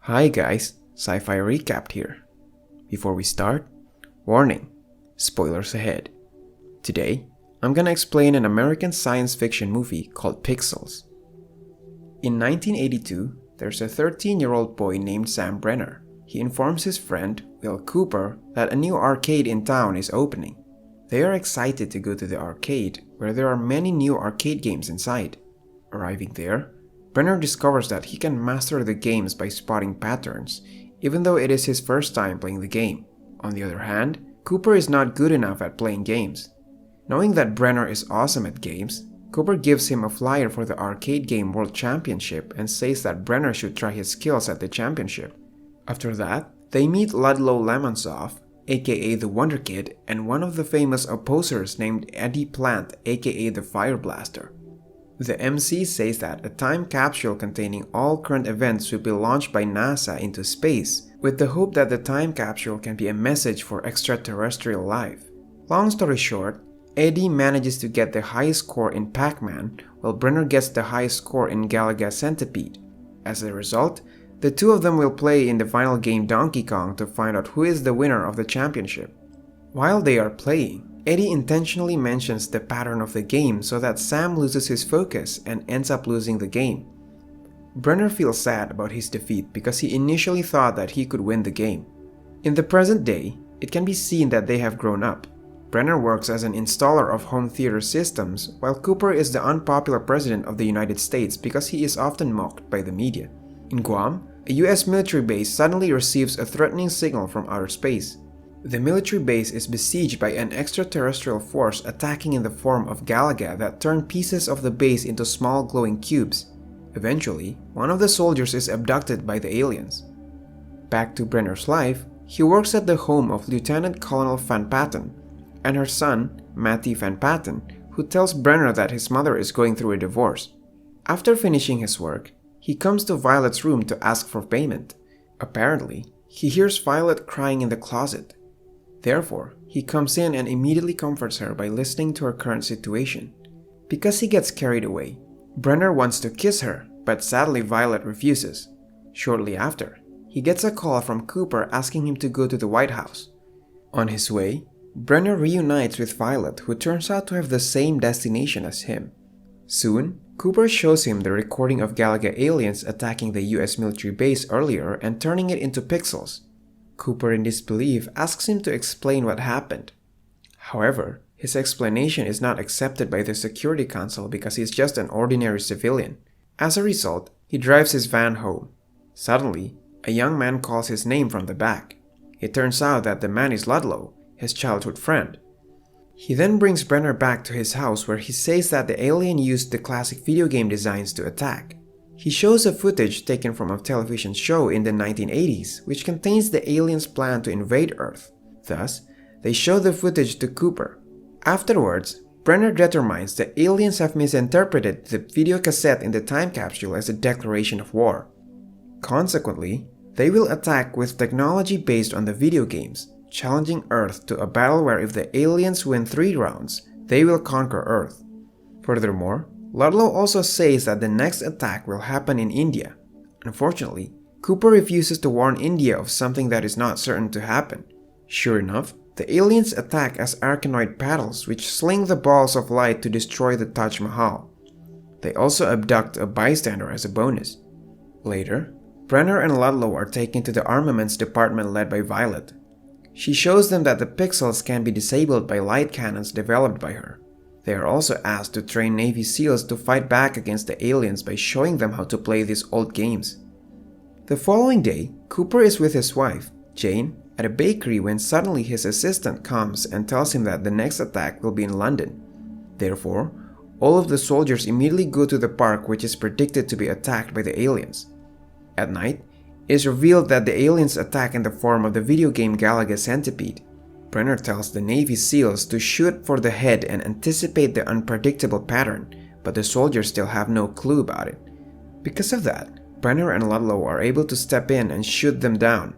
Hi guys, Sci-Fi Recapped here. Before we start, warning, spoilers ahead. Today, I'm gonna explain an American science fiction movie called Pixels. In 1982, there's a 13-year-old boy named Sam Brenner. He informs his friend, Will Cooper, that a new arcade in town is opening. They are excited to go to the arcade, where there are many new arcade games inside. Arriving there, Brenner discovers that he can master the games by spotting patterns, even though it is his first time playing the game. On the other hand, Cooper is not good enough at playing games. Knowing that Brenner is awesome at games, Cooper gives him a flyer for the Arcade Game World Championship and says that Brenner should try his skills at the championship. After that, they meet Ludlow Lemonsov, aka the Wonder Kid, and one of the famous opposers named Eddie Plant, aka the Fire Blaster. The MC says that a time capsule containing all current events will be launched by NASA into space, with the hope that the time capsule can be a message for extraterrestrial life. Long story short, Eddie manages to get the highest score in Pac-Man, while Brenner gets the highest score in Galaga Centipede. As a result, the two of them will play in the final game Donkey Kong to find out who is the winner of the championship. While they are playing, Eddie intentionally mentions the pattern of the game so that Sam loses his focus and ends up losing the game. Brenner feels sad about his defeat because he initially thought that he could win the game. In the present day, it can be seen that they have grown up. Brenner works as an installer of home theater systems, while Cooper is the unpopular president of the United States because he is often mocked by the media. In Guam, a US military base suddenly receives a threatening signal from outer space. The military base is besieged by an extraterrestrial force attacking in the form of Galaga that turn pieces of the base into small glowing cubes. Eventually, one of the soldiers is abducted by the aliens. Back to Brenner's life, he works at the home of Lieutenant Colonel Van Patten and her son, Matty Van Patten, who tells Brenner that his mother is going through a divorce. After finishing his work, he comes to Violet's room to ask for payment. Apparently, he hears Violet crying in the closet. Therefore, he comes in and immediately comforts her by listening to her current situation. Because he gets carried away, Brenner wants to kiss her, but sadly Violet refuses. Shortly after, he gets a call from Cooper asking him to go to the White House. On his way, Brenner reunites with Violet, who turns out to have the same destination as him. Soon, Cooper shows him the recording of Galaga aliens attacking the US military base earlier and turning it into pixels. Cooper, in disbelief, asks him to explain what happened. However, his explanation is not accepted by the Security Council because he's just an ordinary civilian. As a result, he drives his van home. Suddenly, a young man calls his name from the back. It turns out that the man is Ludlow, his childhood friend. He then brings Brenner back to his house where he says that the alien used the classic video game designs to attack. He shows a footage taken from a television show in the 1980s which contains the aliens' plan to invade Earth. Thus, they show the footage to Cooper. Afterwards, Brenner determines the aliens have misinterpreted the video cassette in the time capsule as a declaration of war. Consequently, they will attack with technology based on the video games, challenging Earth to a battle where if the aliens win 3 rounds, they will conquer Earth. Furthermore, Ludlow also says that the next attack will happen in India. Unfortunately, Cooper refuses to warn India of something that is not certain to happen. Sure enough, the aliens attack as Arkanoid paddles which sling the balls of light to destroy the Taj Mahal. They also abduct a bystander as a bonus. Later, Brenner and Ludlow are taken to the armaments department led by Violet. She shows them that the pixels can be disabled by light cannons developed by her. They are also asked to train Navy SEALs to fight back against the aliens by showing them how to play these old games. The following day, Cooper is with his wife, Jane, at a bakery when suddenly his assistant comes and tells him that the next attack will be in London. Therefore, all of the soldiers immediately go to the park which is predicted to be attacked by the aliens. At night, it is revealed that the aliens attack in the form of the video game Galaga Centipede. Brenner tells the Navy SEALs to shoot for the head and anticipate the unpredictable pattern, but the soldiers still have no clue about it. Because of that, Brenner and Ludlow are able to step in and shoot them down.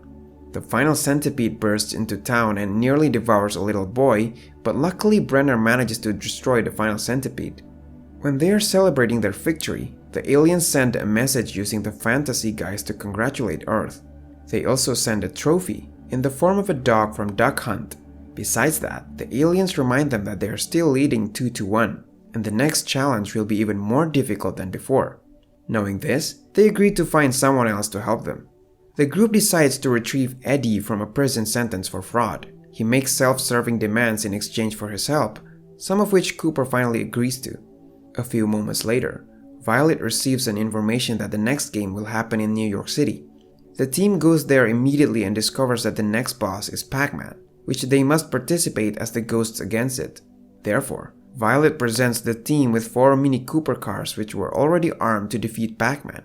The final centipede bursts into town and nearly devours a little boy, but luckily Brenner manages to destroy the final centipede. When they are celebrating their victory, the aliens send a message using the fantasy guys to congratulate Earth. They also send a trophy in the form of a dog from Duck Hunt. Besides that, the aliens remind them that they are still leading 2-1, and the next challenge will be even more difficult than before. Knowing this, they agree to find someone else to help them. The group decides to retrieve Eddie from a prison sentence for fraud. He makes self-serving demands in exchange for his help, some of which Cooper finally agrees to. A few moments later, Violet receives an information that the next game will happen in New York City. The team goes there immediately and discovers that the next boss is Pac-Man, which they must participate as the ghosts against it. Therefore, Violet presents the team with 4 Mini Cooper cars which were already armed to defeat Pac-Man.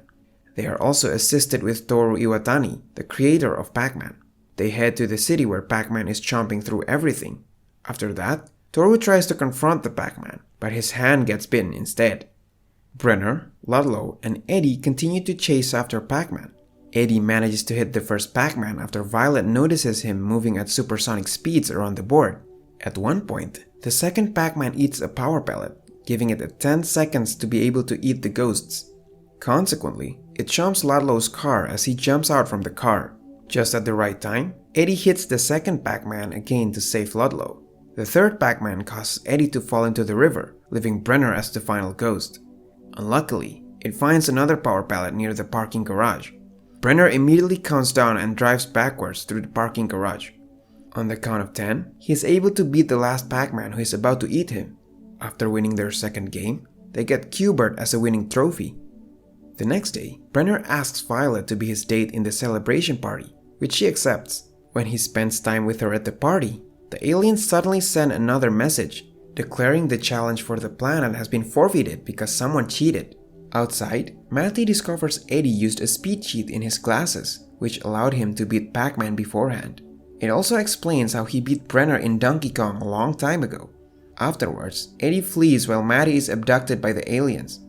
They are also assisted with Toru Iwatani, the creator of Pac-Man. They head to the city where Pac-Man is chomping through everything. After that, Toru tries to confront the Pac-Man, but his hand gets bitten instead. Brenner, Ludlow, and Eddie continue to chase after Pac-Man. Eddie manages to hit the first Pac-Man after Violet notices him moving at supersonic speeds around the board. At one point, the second Pac-Man eats a power pellet, giving it 10 seconds to be able to eat the ghosts. Consequently, it chomps Ludlow's car as he jumps out from the car. Just at the right time, Eddie hits the second Pac-Man again to save Ludlow. The third Pac-Man causes Eddie to fall into the river, leaving Brenner as the final ghost. Unluckily, it finds another power pellet near the parking garage. Brenner immediately counts down and drives backwards through the parking garage. On the count of 10, he is able to beat the last Pac-Man who is about to eat him. After winning their second game, they get Q*bert as a winning trophy. The next day, Brenner asks Violet to be his date in the celebration party, which she accepts. When he spends time with her at the party, the aliens suddenly send another message, declaring the challenge for the planet has been forfeited because someone cheated. Outside, Matty discovers Eddie used a speed cheat in his glasses, which allowed him to beat Pac-Man beforehand. It also explains how he beat Brenner in Donkey Kong a long time ago. Afterwards, Eddie flees while Matty is abducted by the aliens.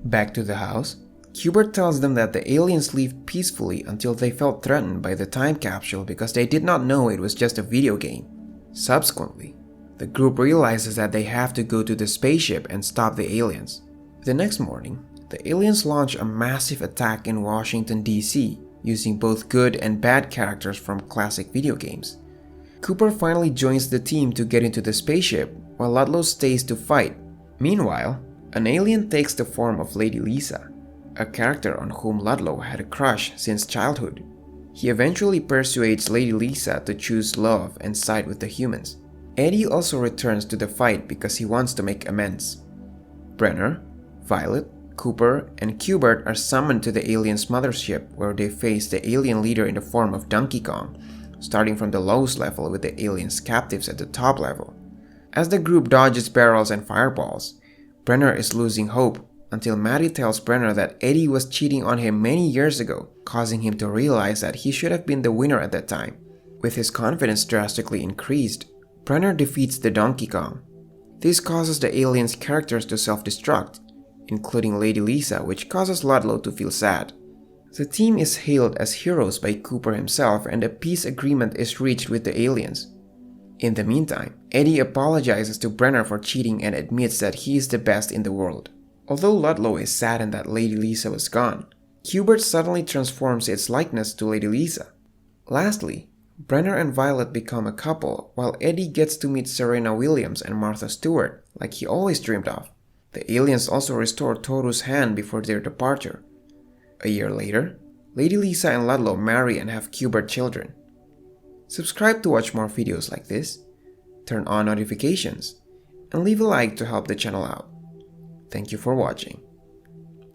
Back to the house, Q*bert tells them that the aliens leave peacefully until they felt threatened by the time capsule because they did not know it was just a video game. Subsequently, the group realizes that they have to go to the spaceship and stop the aliens. The next morning, the aliens launch a massive attack in Washington, D.C., using both good and bad characters from classic video games. Cooper finally joins the team to get into the spaceship, while Ludlow stays to fight. Meanwhile, an alien takes the form of Lady Lisa, a character on whom Ludlow had a crush since childhood. He eventually persuades Lady Lisa to choose love and side with the humans. Eddie also returns to the fight because he wants to make amends. Brenner, Violet, Cooper, and Q*bert are summoned to the aliens' mothership where they face the alien leader in the form of Donkey Kong, starting from the lowest level with the aliens' captives at the top level. As the group dodges barrels and fireballs, Brenner is losing hope until Matty tells Brenner that Eddie was cheating on him many years ago, causing him to realize that he should have been the winner at that time. With his confidence drastically increased, Brenner defeats the Donkey Kong. This causes the aliens' characters to self-destruct, including Lady Lisa, which causes Ludlow to feel sad. The team is hailed as heroes by Cooper himself and a peace agreement is reached with the aliens. In the meantime, Eddie apologizes to Brenner for cheating and admits that he is the best in the world. Although Ludlow is saddened that Lady Lisa was gone, Q*bert suddenly transforms its likeness to Lady Lisa. Lastly, Brenner and Violet become a couple, while Eddie gets to meet Serena Williams and Martha Stewart, like he always dreamed of. The aliens also restore Toru's hand before their departure. A year later, Lady Lisa and Ludlow marry and have Q*bert children. Subscribe to watch more videos like this, turn on notifications, and leave a like to help the channel out. Thank you for watching.